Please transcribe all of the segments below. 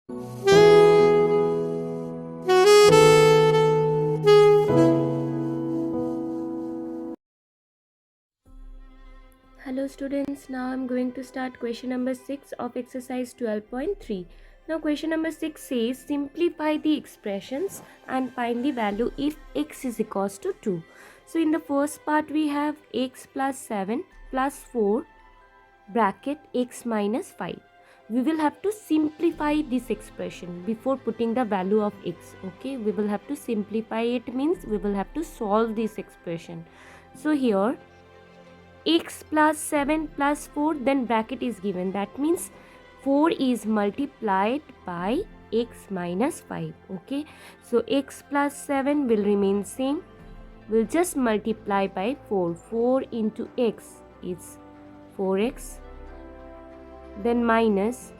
Hello students, now I'm going to start question number 6 of exercise 12.3. Now question number 6 says simplify the expressions and find the value if x is equals to 2. So in the first part we have x plus 7 plus 4 bracket x minus 5. We will have to simplify this expression before putting the value of x. Okay, we will have to simplify it, means we will have to solve this expression. So here x plus 7 plus 4, then bracket is given, that means 4 is multiplied by x minus 5. Okay, so x plus 7 will remain same, we'll just multiply by 4 into x is 4x, then minus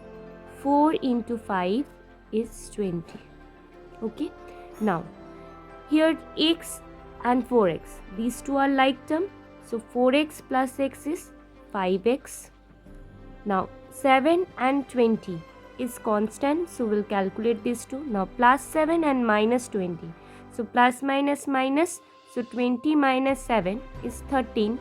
4 into 5 is 20. Okay, now here x and 4x, these two are like term. So 4x plus x is 5x. Now 7 and 20 is constant, so we'll calculate these two. Now plus 7 and minus 20. So plus minus minus, so 20 minus 7 is 13.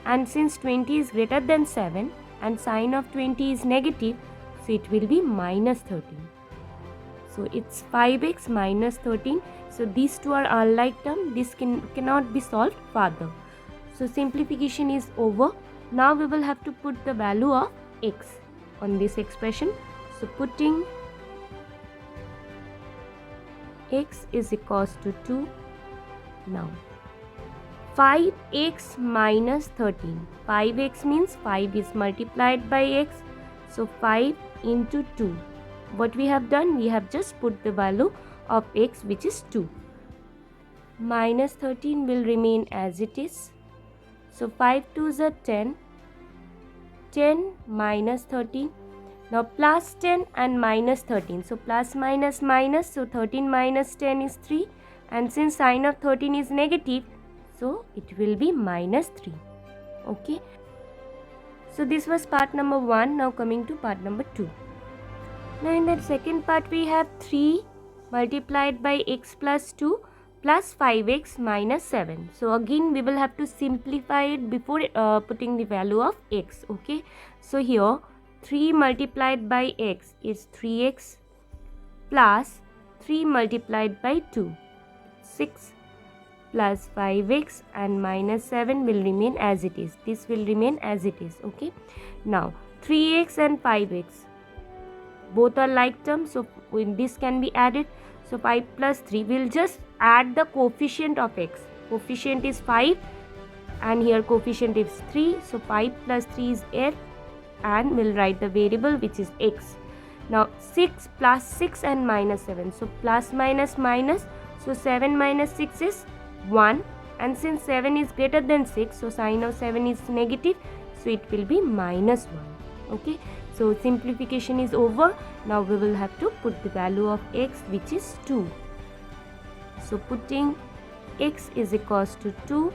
And since 20 is greater than 7 and sign of 20 is negative, so it will be minus 13. So it's 5x minus 13. So these two are unlike term. This cannot be solved further. So simplification is over. Now we will have to put the value of x on this expression. So putting x is equals to 2. Now 5x minus 13. 5x means 5 is multiplied by x. So 5 into 2. What we have done? We have just put the value of x, which is 2. Minus 13 will remain as it is. So 5 2s are 10, 10 minus 13. Now plus 10 and minus 13. So plus minus minus, so 13 minus 10 is 3. And since sign of 13 is negative, so it will be minus 3. Okay. So this was part number 1. Now coming to part number 2. Now in the second part we have 3 multiplied by x plus 2. Plus 5x minus 7. So again we will have to simplify it before putting the value of x. Okay, so here 3 multiplied by x is 3x plus 3 multiplied by 2, 6 plus 5x and minus 7 will remain as it is. This will remain as it is. Okay, now 3x and 5x both are like terms, so this can be added. So 5 plus 3, we'll just add the coefficient of x. Coefficient is 5 and here coefficient is 3. So 5 plus 3 is 8 and we'll write the variable which is x. Now 6 plus 6 and minus 7. So plus minus minus. So 7 minus 6 is 1, and since 7 is greater than 6, so sign of 7 is negative. So it will be minus 1. Okay. So simplification is over. Now we will have to put the value of x, which is 2. So putting x is equals to 2.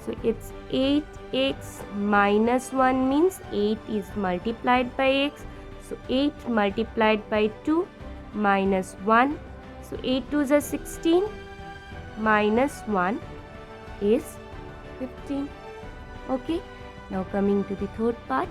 So it's 8x minus 1 means 8 is multiplied by x. So 8 multiplied by 2 minus 1. So 8 2s are 16 minus 1 is 15. Okay. Now coming to the third part.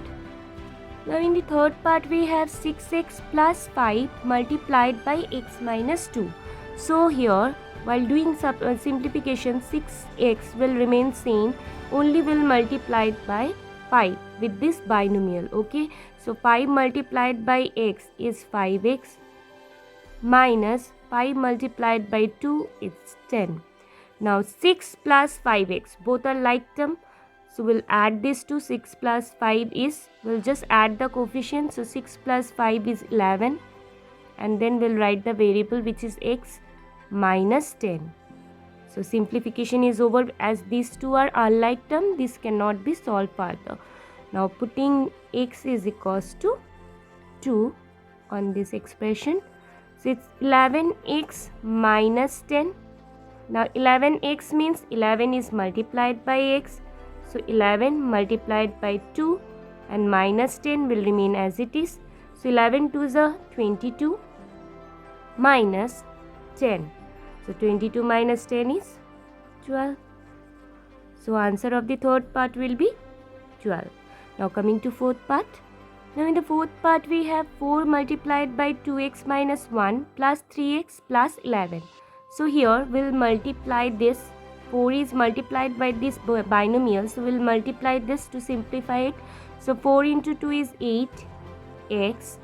Now in the third part we have 6x plus 5 multiplied by x minus 2. So here while doing simplification, 6x will remain same, only will multiply by 5 with this binomial. Okay, so 5 multiplied by x is 5x minus 5 multiplied by 2 is 10. Now 6 plus 5x both are like term. So we'll add this to 6 plus 5 is, we'll just add the coefficient. So 6 plus 5 is 11 and then we'll write the variable which is x minus 10. So simplification is over, as these two are unlike term, this cannot be solved further. Now putting x is equals to 2 on this expression. So it's 11x minus 10. Now 11x means 11 is multiplied by x. So 11 multiplied by 2 and minus 10 will remain as it is. So 11 2s are 22 minus 10. So 22 minus 10 is 12. So answer of the third part will be 12. Now coming to fourth part. Now in the fourth part we have 4 multiplied by 2x minus 1 plus 3x plus 11. So here we'll multiply this. 4 is multiplied by this binomial. So we'll multiply this to simplify it. So 4 into 2 is 8x.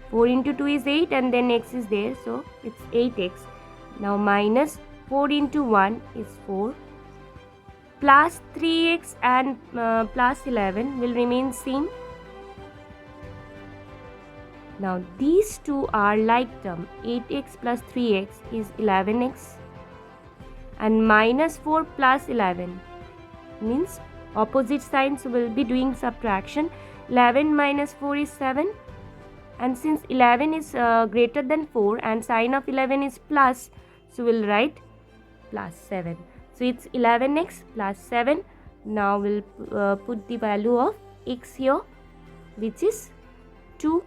4 into 2 is 8 and then x is there. So it's 8x. Now minus 4 into 1 is 4. Plus 3x and plus 11 will remain same. Now these two are like term. 8x plus 3x is 11x. And minus 4 plus 11 means opposite signs, will be doing subtraction. 11 minus 4 is 7. And since 11 is greater than 4 and sign of 11 is plus, so we'll write plus 7. So it's 11x plus 7. Now we'll put the value of x here, which is 2.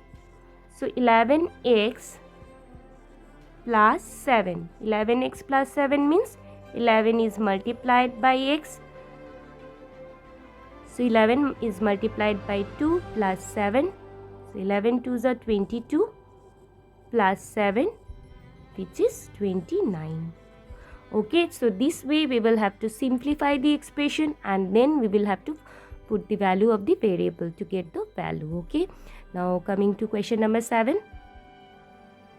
So 11x plus 7. 11x plus 7 means 11 is multiplied by x. So 11 is multiplied by 2 plus 7. So 11 2s are 22 plus 7, which is 29. Okay, so this way we will have to simplify the expression and then we will have to put the value of the variable to get the value. Okay, now coming to question number 7.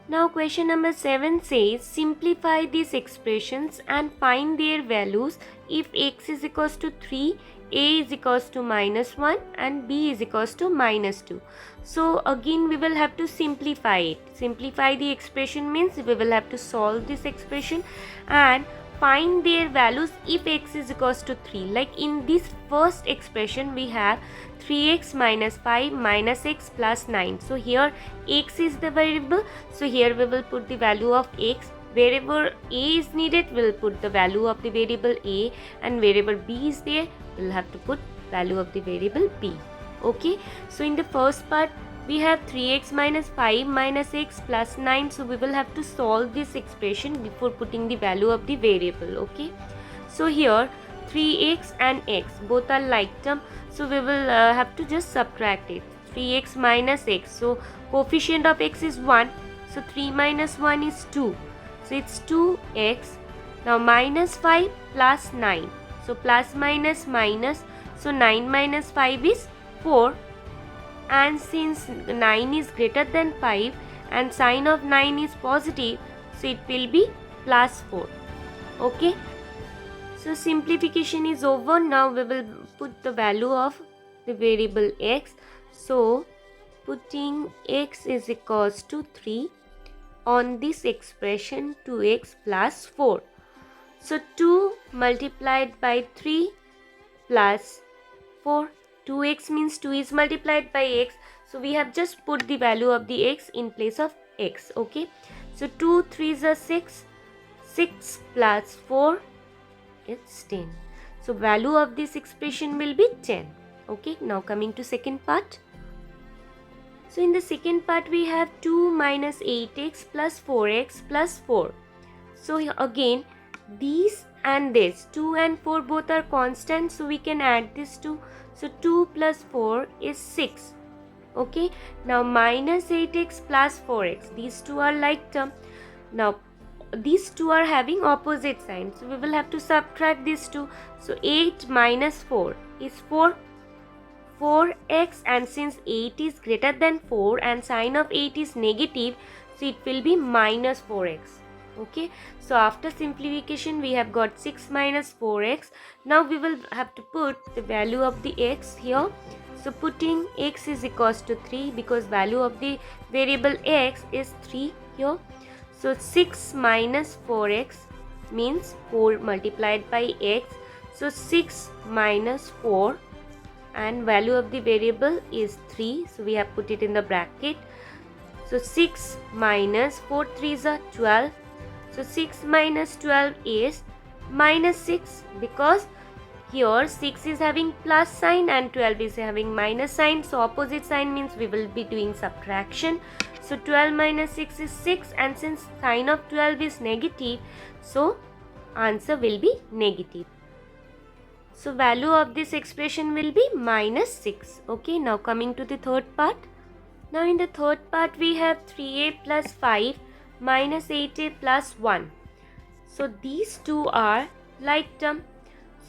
Now question number 7 says simplify these expressions and find their values if x is equals to 3, a is equals to minus 1 and b is equals to minus 2. So again we will have to simplify it. Simplify the expression means we will have to solve this expression and find their values if x is equals to 3. Like in this first expression we have 3x minus 5 minus x plus 9. So here x is the variable. So here we will put the value of x. Wherever a is needed, we will put the value of the variable a, and wherever b is there, we will have to put value of the variable b. Okay, so in the first part we have 3x minus 5 minus x plus 9. So we will have to solve this expression before putting the value of the variable. Okay, so here 3x and x both are like term, so we will have to just subtract it. 3x minus x, so coefficient of x is 1, so 3 minus 1 is 2, so it's 2x. Now minus 5 plus 9, so plus minus minus, so 9 minus 5 is 4, and since 9 is greater than 5 and sign of 9 is positive, so it will be plus 4. Okay, so simplification is over. Now we will put the value of the variable x. So putting x is equals to 3 on this expression, 2x plus 4. So 2 multiplied by 3 plus 4. 2x means 2 is multiplied by x. So we have just put the value of the x in place of x. Okay, so 2 3s are 6. 6 plus 4 is 10. So value of this expression will be 10. Okay, now coming to second part. So in the second part we have 2 minus 8x plus 4x plus 4. So again these and this 2 and 4 both are constant, so we can add this 2. So 2 plus 4 is 6. Okay, now minus 8x plus 4x, these two are like term. Now these two are having opposite signs, so we will have to subtract these two. So 8 minus 4 is 4x, and since 8 is greater than 4 and sign of 8 is negative, so it will be minus 4x. Okay, so after simplification we have got 6 minus 4x. Now we will have to put the value of the x here. So putting x is equals to 3 because value of the variable x is 3 here. So 6 minus 4x means 4 multiplied by x. So 6 minus 4 and value of the variable is 3. So we have put it in the bracket. So 6 minus 4 3s are 12. So 6 minus 12 is minus 6 because here 6 is having plus sign and 12 is having minus sign. So opposite sign means we will be doing subtraction. So 12 minus 6 is 6, and since sign of 12 is negative, so answer will be negative. So value of this expression will be minus 6. Okay, now coming to the third part. Now in the third part we have 3a plus 5 minus 8a plus 1. So these two are like term.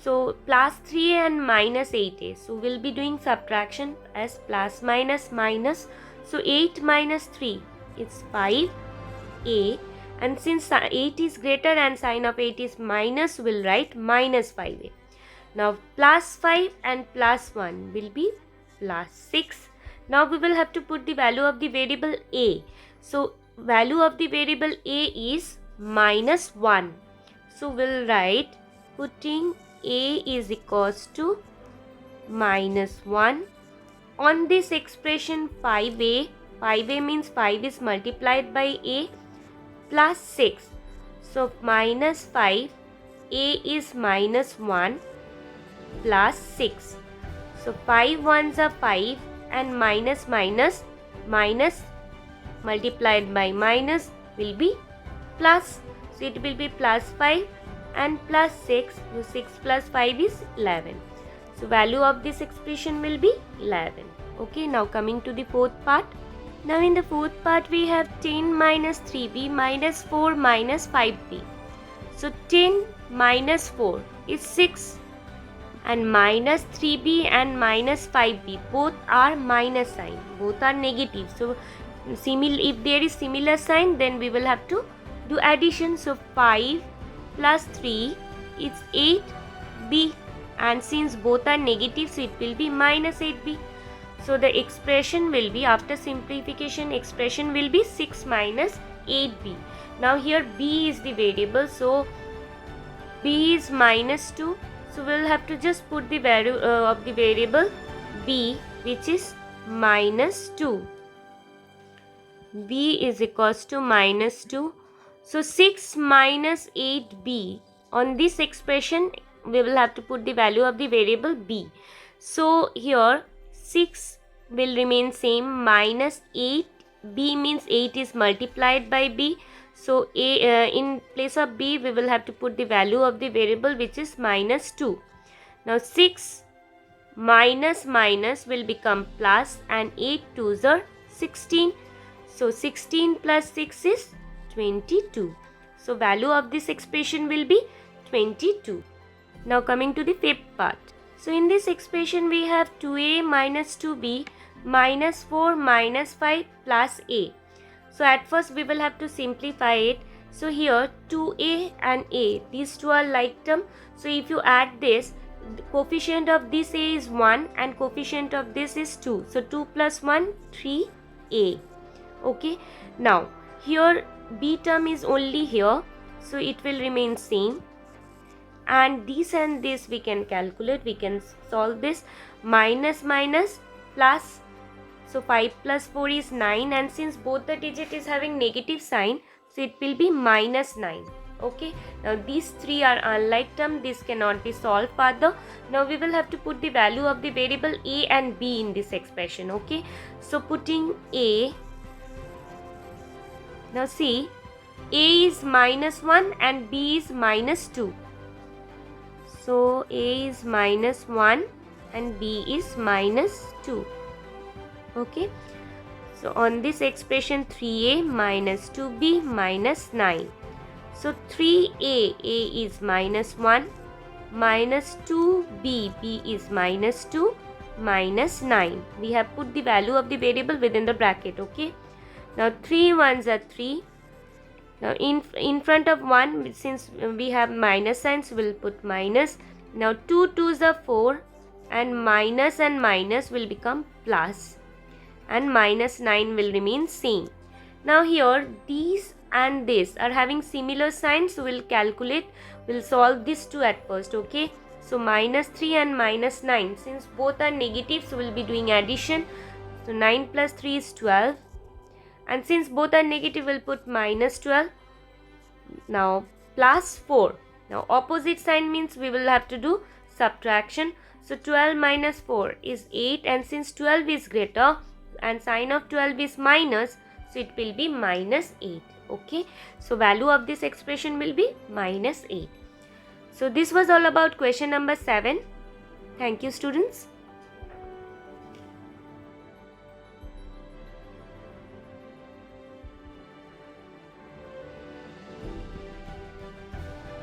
So plus 3a and minus 8a. So we'll be doing subtraction as plus minus minus. So 8 minus 3 is 5a, and since 8 is greater and sign of 8 is minus, we'll write minus 5a. Now plus 5 and plus 1 will be plus 6. Now we will have to put the value of the variable a. So value of the variable a is minus 1. So we'll write, putting a is equals to minus 1. On this expression 5a means 5 is multiplied by a, plus 6. So minus 5, a is minus 1 plus 6. So 5 ones are 5, and minus minus multiplied by minus will be plus. So it will be plus 5 and plus 6. So 6 plus 5 is 11. So value of this expression will be 11. Okay, now coming to the fourth part. Now in the fourth part we have 10 minus 3b minus 4 minus 5b. So 10 minus 4 is 6, and minus 3b and minus 5b both are minus sign, both are negative. So if there is similar sign, then we will have to do addition. So 5 plus 3 is 8b, and since both are negative, so it will be minus 8b. So the expression will be, after simplification, expression will be 6 minus 8b. Now here b is the variable, so b is minus 2. So we will have to just put the value of the variable b, which is minus 2. b is equals to minus 2. So 6 minus 8b. On this expression, we will have to put the value of the variable b. So here 6 will remain same, minus 8. b means 8 is multiplied by b. So in place of b, we will have to put the value of the variable, which is minus 2. Now 6 minus minus will become plus, and 8 2s are 16. So 16 plus 6 is 22. So value of this expression will be 22. Now coming to the fifth part. So in this expression we have 2a minus 2b minus 4 minus 5 plus a. So at first we will have to simplify it. So here 2a and a, these two are like term. So if you add this, the coefficient of this a is 1 and coefficient of this is 2. So 2 plus 1, 3a. Okay. Now here b term is only here, so it will remain same. And this we can calculate, we can solve this. Minus minus plus. So 5 plus 4 is 9, and since both the digit is having negative sign, so it will be minus 9. Okay. Now these three are unlike term, this cannot be solved further. Now we will have to put the value of the variable a and b in this expression. Okay. So putting a, now see, a is minus 1 and b is minus 2. So a is minus 1 and b is minus 2. Okay. So on this expression 3a minus 2b minus 9. So 3a, a is minus 1, minus 2b, b is minus 2, minus 9. We have put the value of the variable within the bracket. Okay. Now 3 ones are 3. Now in front of 1, since we have minus signs, we'll put minus. Now 2 2s are 4, and minus will become plus, and minus 9 will remain same. Now here these and this are having similar signs, so we'll calculate, we'll solve these two at first. Okay. So minus 3 and minus 9, since both are negative, so we'll be doing addition. So 9 plus 3 is 12. And since both are negative, we'll put minus 12. Now plus 4. Now opposite sign means we will have to do subtraction. So 12 minus 4 is 8, and since 12 is greater and sign of 12 is minus, so So it will be minus 8. Okay. So value of this expression will be minus 8. So this was all about question number 7. Thank you, students.